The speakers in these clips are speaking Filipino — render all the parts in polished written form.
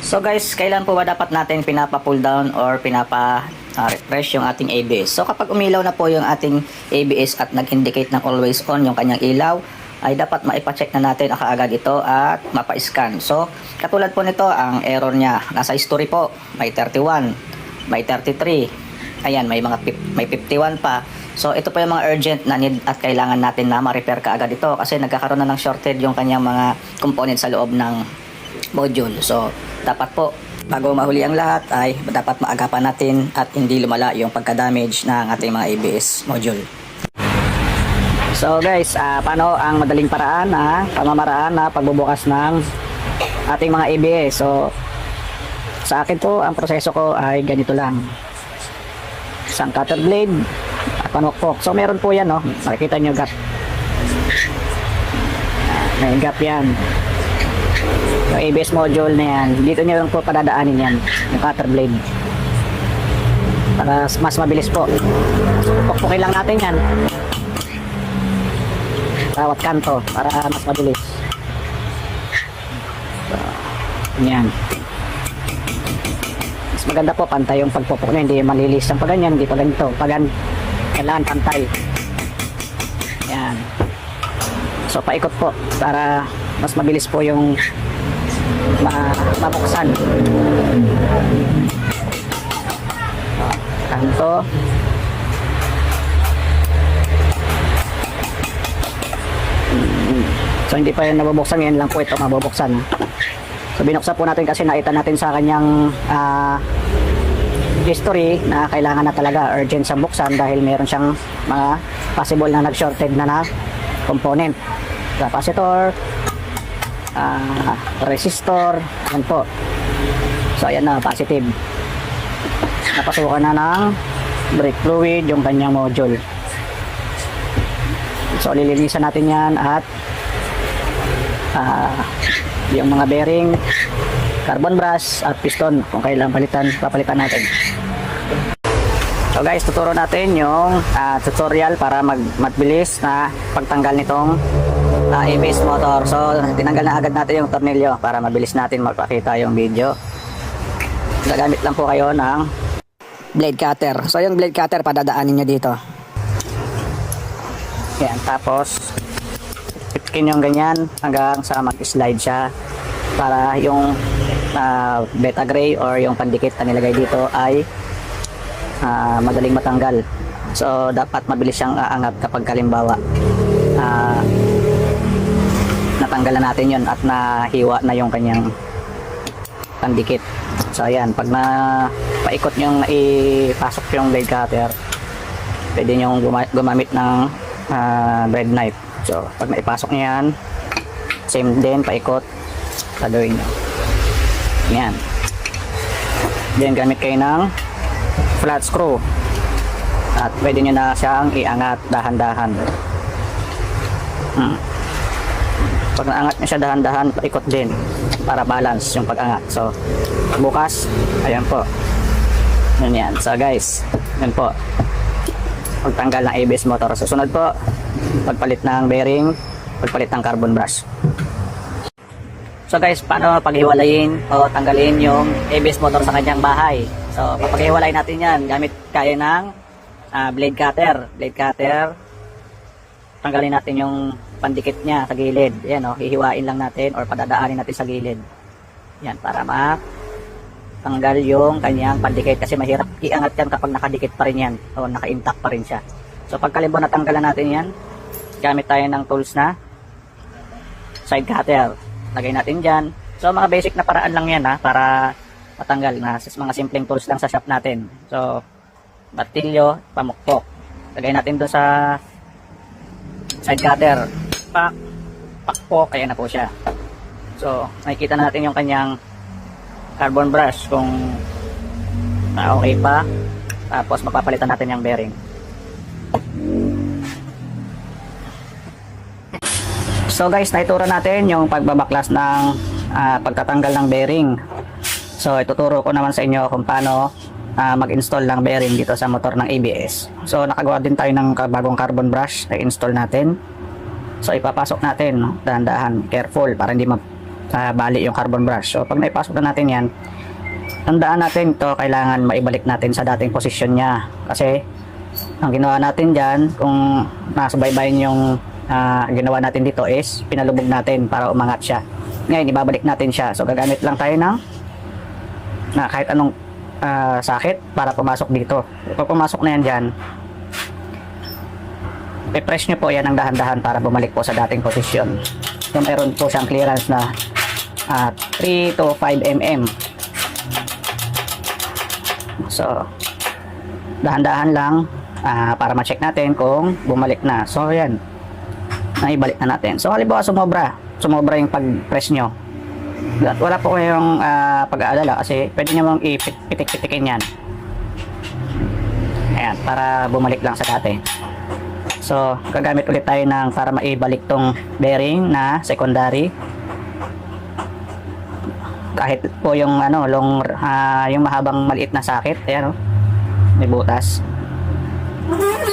So guys, kailan po ba dapat natin pinapa-pull down or pinapa-refresh yung ating ABS? So kapag umilaw na po yung ating ABS at nag-indicate ng always on yung kanyang ilaw, ay dapat maipa-check na natin kaagad ito at mapa-scan. So katulad po nito, ang error niya, nasa history po, may 31, may 33, ayan, may 51 pa. So ito po yung mga urgent na need at kailangan natin na ma-repair kaagad ito kasi nagkakaroon na ng shorted yung kanyang mga components sa loob ng module. So dapat po bago mahuli ang lahat ay dapat maagapan natin at hindi lumala yung pagka-damage ng ating mga ABS module. So guys, paano ang madaling paraan pamamaraan na pagbubukas ng ating mga ABS? So sa akin po, ang proseso ko ay ganito lang. Isang cutter blade at panukpok. So meron po yan, no? Makikita nyo gap. May gap yan. Yung ABS module na yan, dito nyo lang po padadaanin yan, yung cutter blade, para mas mabilis po. Pukpukin lang natin yan bawat kanto para mas mabilis. So, yan. Mas maganda po pantay yung pagpupuk nyo, hindi malilis ang paganyan, hindi pa ganito, kailangan pantay. Yan. So paikot po para mas mabilis po yung mabuksan. Kanto. So hindi pa yan nabubuksan, ngayon lang po ito mabubuksan. So binuksan po natin kasi nakita natin sa kanyang history na kailangan na talaga urgent sa buksan dahil meron siyang mga possible na nag-shorted na component. Capacitor, resistor, yan po. So ayan na, positive. Napasukan na ng brake fluid yung kanyang module. So lilinisan natin yan at yung mga bearing, carbon brush at piston kung kailangan papalitan natin. So guys, tuturo natin yung tutorial para magbilis na pagtanggal nitong ABS motor. So tinanggal na agad natin yung tornilyo para mabilis natin magpakita yung video. Gagamit lang po kayo ng blade cutter. So yung blade cutter padadaanin nyo dito. Yan, tapos pitkin yung ganyan hanggang sa mag-slide siya para yung beta gray or yung pandikit na nilagay dito ay madaling matanggal. So dapat mabilis siyang aangat kapag kalimbawa natanggalan natin yon at nahiwa na yung kanyang pandikit. So ayan, pag paikot yung ipasok yung blade cutter, pwede nyo gumamit ng bread knife. So pag naipasok nyo yan, same din, paikot, saluin nyo yan. Then gamit kayo ng flat screw at pwede nyo na siyang iangat dahan-dahan. Pag naangat nyo siya dahan-dahan, paikot din para balance yung pag-angat. So bukas, ayan po, yan. So guys, yan po pagtanggal ng ABS motor. Susunod po, pagpalit ng bearing, pagpalit ng carbon brush. So guys, paano paghiwalayin o tanggalin yung ABS motor sa kanyang bahay? So papaghiwalay natin yan gamit kaya ng blade cutter. Tanggalin natin yung pandikit niya sa gilid. Yan, hihiwain lang natin or padadaanin natin sa gilid. Yan, para tanggal yung kanyang pandikit kasi mahirap iangat yan kapag nakadikit pa rin yan o naka-intact pa rin siya. So pagkalimbo natanggalan natin yan, gamit tayo ng tools na side cutter. Lagay natin dyan. So mga basic na paraan lang yan para matanggal na mga simpleng tools lang sa shop natin. So batilyo, pamukpok. Lagay natin doon sa side cutter. Pakpok, ayan na po siya. So nakikita natin yung kanyang carbon brush kung okay pa. Tapos mapapalitan natin yung bearing. So guys, naituro natin yung pagbabaklas ng pagtatanggal ng bearing. So ituturo ko naman sa inyo kung paano mag-install ng bearing dito sa motor ng ABS. So nakagawa din tayo ng bagong carbon brush na install natin. So ipapasok natin dahan-dahan, careful para hindi bali yung carbon brush. So pag naipasok na natin yan, tandaan natin ito, kailangan maibalik natin sa dating posisyon niya. Kasi ang ginawa natin dyan, kung nasubaybayin yung ginawa natin dito is pinalubog natin para umangat siya. Ngayon ibabalik natin siya. So gagamit lang tayo ng kahit anong sakit para pumasok dito. Pag pumasok na yan dyan, i-press nyo po yan ng dahan-dahan para bumalik po sa dating posisyon. So mayroon po siyang clearance na 3 to 5 mm. So dahan-dahan lang para ma-check natin kung bumalik na. So yan, naibalik na natin. So halimbawa sumobra yung pag-press nyo, wala po kayong pag-aalala kasi pwede nyo mong ipitik-pitikin yan. Ayan, para bumalik lang sa dati. So gagamit ulit tayo para maibalik tong bearing na secondary. Kahit po yung yung mahabang maliit na sakit, ayan may butas.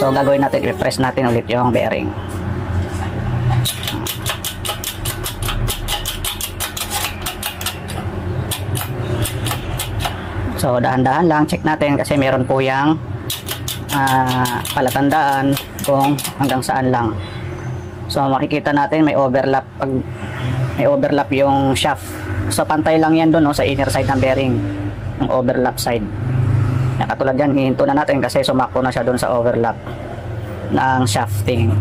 So gagawin natin, i-press natin ulit yung bearing. So dahan-dahan lang, check natin kasi meron po yung palatandaan kung hanggang saan lang. So makikita natin may overlap, pag may overlap yung shaft. So pantay lang yan doon sa inner side ng bearing, yung overlap side. Katulad yan, hihinto na natin kasi sumakto na siya doon sa overlap ng shafting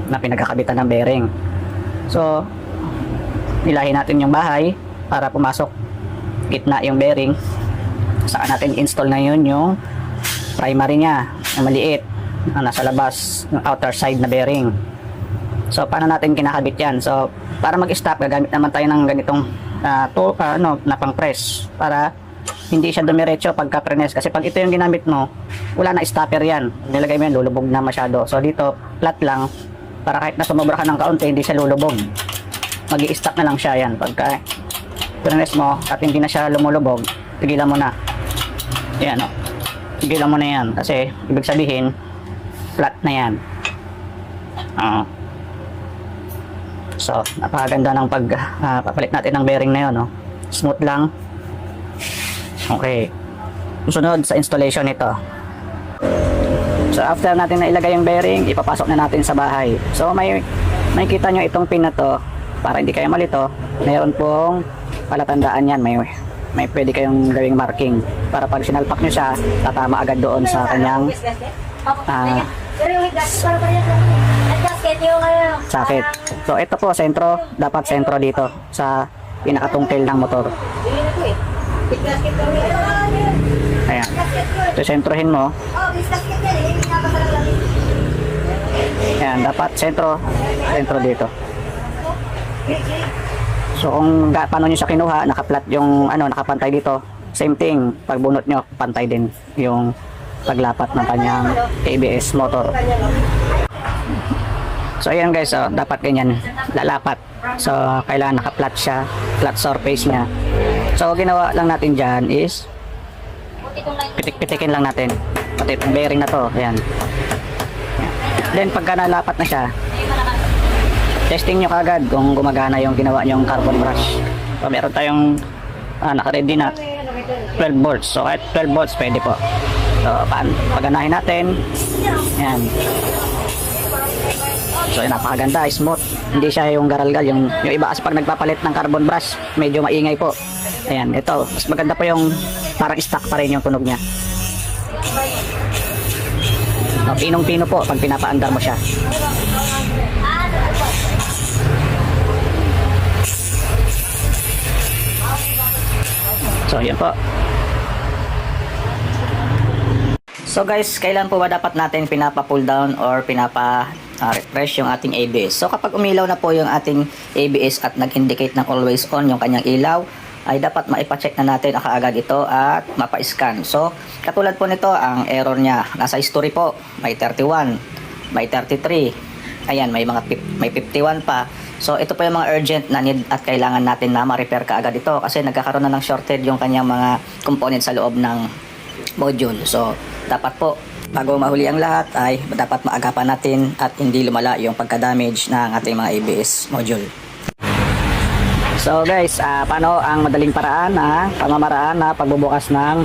na pinagkakabitan ng bearing. So nilahin natin yung bahay para pumasok gitna yung bearing. Saan natin install ngayon yung primary niya na maliit na nasa labas ng outer side na bearing. So paano natin kinakabit yan? So para mag-stop, gagamit naman tayo ng ganitong na pang press para hindi siya dumiretso pagka press. Kasi pag ito yung ginamit mo, wala na stopper yan. Nilagay mo yan, lulubog na masyado. So dito, flat lang para kahit na sumobra ka ng kaunti, hindi siya lulubog. Mag-i-stop na lang siya yan. Pagka press mo at hindi na siya lumulubog, tigilan mo na. Yan tigilan mo na yan kasi ibig sabihin flat na yan. So napakaganda ng papalit natin ng bearing na yun, smooth lang. Okay, susunod sa installation nito. So after natin na ilagay yung bearing, ipapasok na natin sa bahay. So may kita nyo itong pin na to para hindi kayo malito. Mayroon pong palatandaan yan, may pwede kayong gawing marking para pag sinalpak nyo siya, tatama agad doon sa kanyang sakit. So ito po, sentro, dapat sentro dito sa pinakatungkil ng motor. Ayan, so sentrohin mo. Ayan, dapat sentro dito. So kung paano nyo siya kinuha, nakaplat yung nakapantay dito, same thing, pag bunot nyo, pantay din yung paglapat ng kanyang ABS motor. So ayan guys, dapat ganyan, lalapat. So kailangan nakaplat siya, flat surface niya. So ginawa lang natin dyan is pitik-pitikin lang natin pati itong bearing na to, ayan. Then pagka nalapat na siya, testing nyo kagad kung gumagana yung ginawa nyong carbon brush. So meron tayong naka-ready na 12 volts. So kahit 12 volts pwede po. So paganahin natin, ayan. So napakaganda, smooth. Hindi siya yung garalgal, yung iba kasi pag nagpapalit ng carbon brush, medyo maingay po. Ayan, ito, mas maganda po yung parang stock pa rin yung tunog niya. So, pinong-pino po pag pinapaandar mo siya. So yan po. So guys, kailan po ba dapat natin pinapa-pull down or refresh yung ating ABS? So kapag umilaw na po yung ating ABS at nag-indicate ng always on yung kanyang ilaw, ay dapat maipacheck na natin kaagad ito at mapa-scan. So katulad po nito, ang error niya nasa history po, may 31, may 33, ayan, may 51 pa. So ito po yung mga urgent na need at kailangan natin na ma-repair kaagad ito kasi nagkakaroon na ng shorted yung kanyang mga components sa loob ng module. So dapat po bago mahuli ang lahat ay dapat maagapan natin at hindi lumala yung pagka-damage ng ating mga ABS module. So guys, paano ang madaling paraan pamamaraan na pagbubukas ng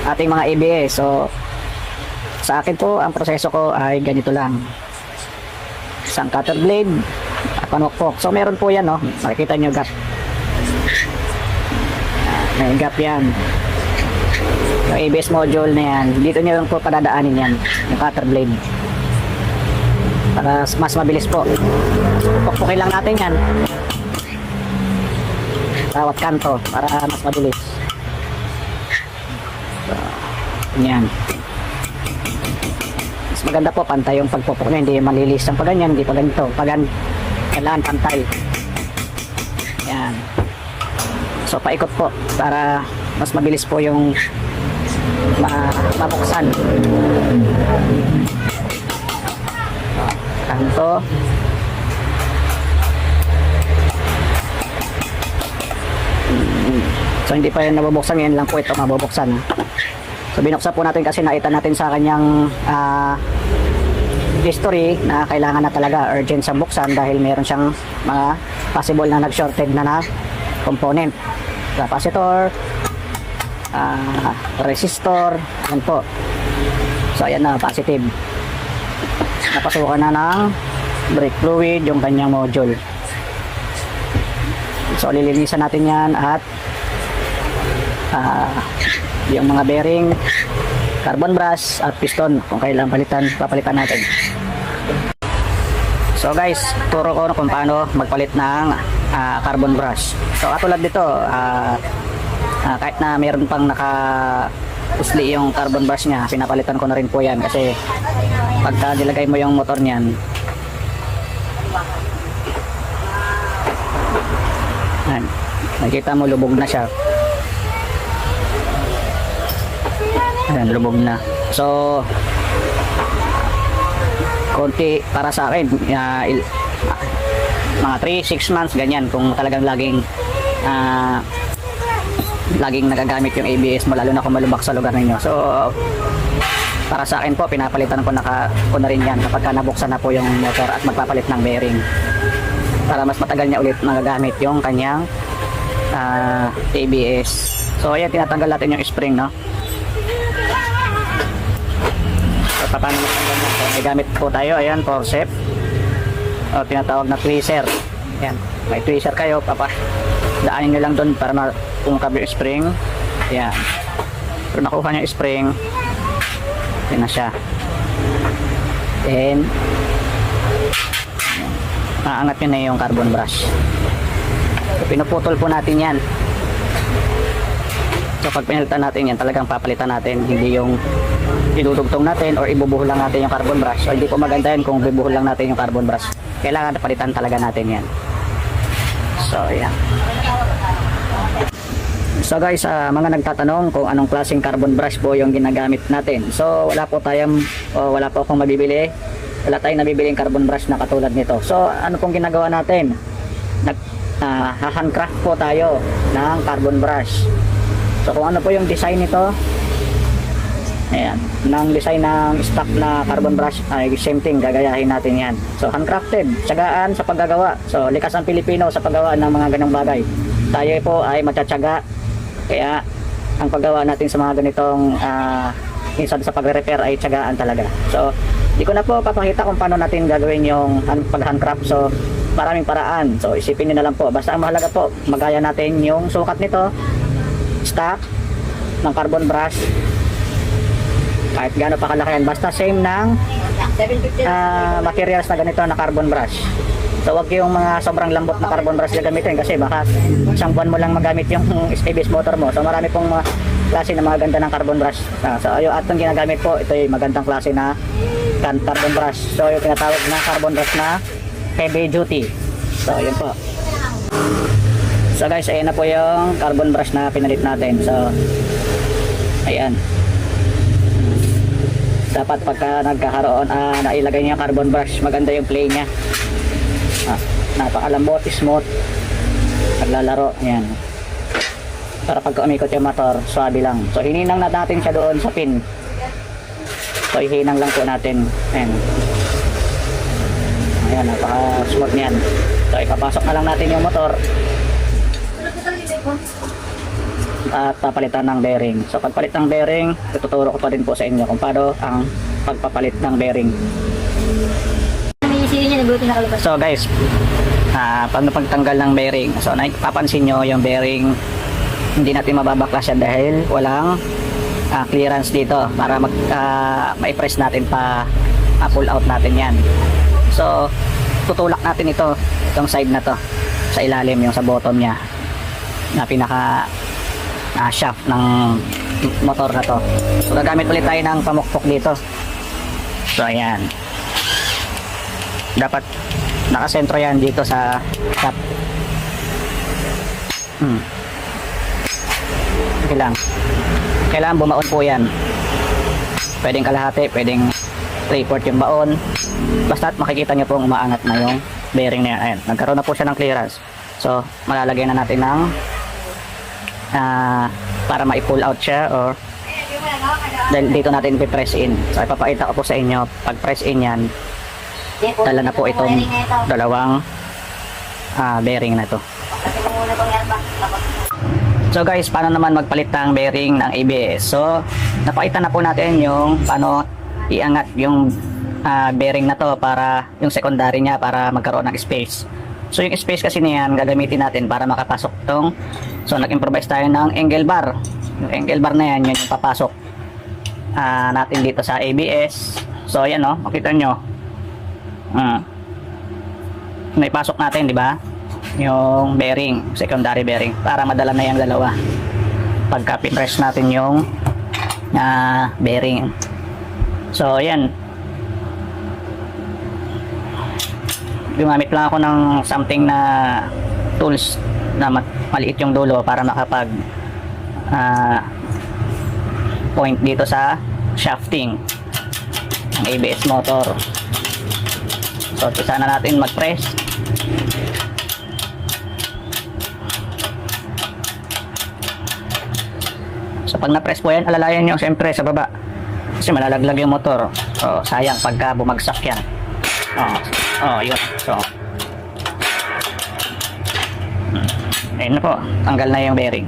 ating mga ABS? So sa akin po, ang proseso ko ay ganito lang. Isang cutter blade, panukpok. So meron po yan, no? Makikita nyo gap. May gap yan. Yung ABS module na yan, dito nyo lang po padadaanin yan, yung cutter blade. Para mas mabilis po. Pukpukin lang natin yan. Bawat kanto, para mas mabilis. So, yan. Mas maganda po, pantay yung pagpupuk nyo. Hindi malilis ang paganyan, hindi pa ganito. Kailangan pantay. Yan. So, paikot po, para mas mabilis po yung mabuksan. Kanto. So hindi pa yan nabubuksan, ngayon lang po ito mabubuksan. So binuksan po natin kasi nakita natin sa kanyang history na kailangan na talaga urgent sa buksan dahil meron siyang mga possible na nag-shorted na component. Capacitor, resistor, yan po. So ayan na, positive. Napasukan na ng brake fluid yung kanyang module. So lilinisan natin yan at yung mga bearing, carbon brush at piston kung kailangan papalitan natin. So guys, turo ko kung paano magpalit ng carbon brush. So katulad dito, kahit na meron pang naka-usli yung carbon brush nya, pinapalitan ko na rin po yan kasi pagka nilagay mo yung motor nyan, nakikita mo lubog na siya. Ayan, lubog na. So konti para sa akin, mga 3-6 months ganyan kung talagang laging nagagamit yung ABS mo, lalo na kung malubak sa lugar ninyo. So para sa akin po, pinapalitan ko na rin yan kapag nabuksan na po yung motor at magpapalit ng bearing para mas matagal niya ulit magagamit yung kanyang ABS. So ayan, tinatanggal natin yung spring, no? So paano matanggal natin? May gamit po tayo, ayan, forceps o tinatawag na tweezer. Ayan, may tweezer kayo, daanin nyo lang doon para makungkab yung spring. Ayan, pero nakuha nyo yung spring, yun na siya. Then aangat nyo na yung carbon brush. So, pinuputol po natin yan. So pag pinalitan natin yan, talagang papalitan natin, hindi yung idudugtong natin or ibubuhol lang natin yung carbon brush. So hindi po maganda yan kung bibuhol lang natin yung carbon brush. Kailangan palitan talaga natin yan. So yan. So guys, mga nagtatanong kung anong klaseng carbon brush po yung ginagamit natin. So wala po akong mabibili. Wala tayong nabibiling carbon brush na katulad nito. So ano pong ginagawa natin? Handcraft po tayo ng carbon brush. So kung ano po yung design nito, ayan, ng design ng stock na carbon brush, ay same thing, gagayahin natin yan. So handcrafted, tsagaan sa paggagawa. So likas ang Pilipino sa paggawa ng mga ganong bagay. Tayo po ay matsatsaga, kaya ang paggawa natin sa mga ganitong minsan sa pagre-repair ay tsagaan talaga. So di ko na po papakita kung paano natin gagawin yung pag-handcraft. So maraming paraan, so isipin nyo na lang po. Basta ang mahalaga po, magaya natin yung sukat nito, stock ng carbon brush, kahit gaano pa kalaki yan, basta same ng materials na ganito na carbon brush. So wag yung mga sobrang lambot na carbon brush na gamitin kasi baka isang buwan mo lang magamit yung ABS motor mo. So marami pong mga klase na mga ganda ng carbon brush. So yung atong ginagamit po, ito yung magandang klase na carbon brush. So yung tinatawag na carbon brush na heavy duty. So yun po. So guys, ayan na po yung carbon brush na pinalit natin. So ayan, dapat pagka nagkakaroon nailagay niyo yung carbon brush, maganda yung play nya. Napakalambot, smooth, naglalaro. Ayan, para pagka umikot yung motor, swabe lang. So hininang na natin siya doon sa pin. So ihinang lang po natin. Ayan, ayan, napaka smooth niyan. So ipapasok na lang natin yung motor. at papalitan ng bearing. So pagpalit ng bearing, tututuro ko pa din po sa inyo kung paano ang pagpapalit ng bearing. So guys, paano pagtanggal ng bearing? So napapansin nyo yung bearing, hindi natin mababaklas yan dahil walang clearance dito para ma-press natin pull out natin yan. So tutulak natin itong side na to sa ilalim, yung sa bottom nya na pinaka shaft ng motor na to. So gagamit ulit tayo ng pamukpok dito. So ayan, dapat nakasentro yan dito sa top. Kailangan bumaon po yan. Pwedeng kalahati, pwedeng 3/4 yung baon, basta makikita nyo pong umaangat na yung bearing na yan. Ayan, nagkaroon na po siya ng clearance. So malalagay na natin ng para ma-pull out siya, or dahil dito natin i-press in. So ipapakita ko po sa inyo, pag press in yan, dala na po itong dalawang bearing na to. So guys, paano naman magpalit ng bearing ng ABS? So napakita na po natin yung paano iangat yung bearing na to, para yung secondary niya, para magkaroon ng space. So yung space kasi niyan gagamitin natin para makapasok tong, so nag-improvise tayo ng angle bar. Yung angle bar na yan, yun yung papasok natin dito sa ABS. So ayan, no, makita nyo, naipasok natin, di ba, yung bearing, secondary bearing, para madala na yung dalawa pagka pinress natin yung bearing. So ayan, gumamit lang ako ng something na tools na maliit yung dulo para makapag point dito sa shafting ng ABS motor. So umpisa na natin mag-press. So pag na-press po yan, alalayan nyo siyempre sa baba kasi malalaglag yung motor. So sayang pagka bumagsak yan. Yun. So ayun na po, tanggal na yung bearing.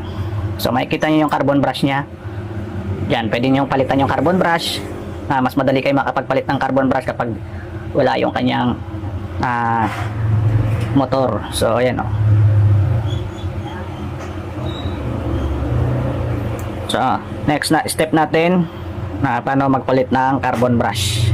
So makikita nyo yung carbon brush nya. Yan, pwede nyo palitan yung carbon brush. Mas madali kayo makapagpalit ng carbon brush kapag wala yung kanyang motor. So ayan, So next na step natin, paano magpalit ng carbon brush.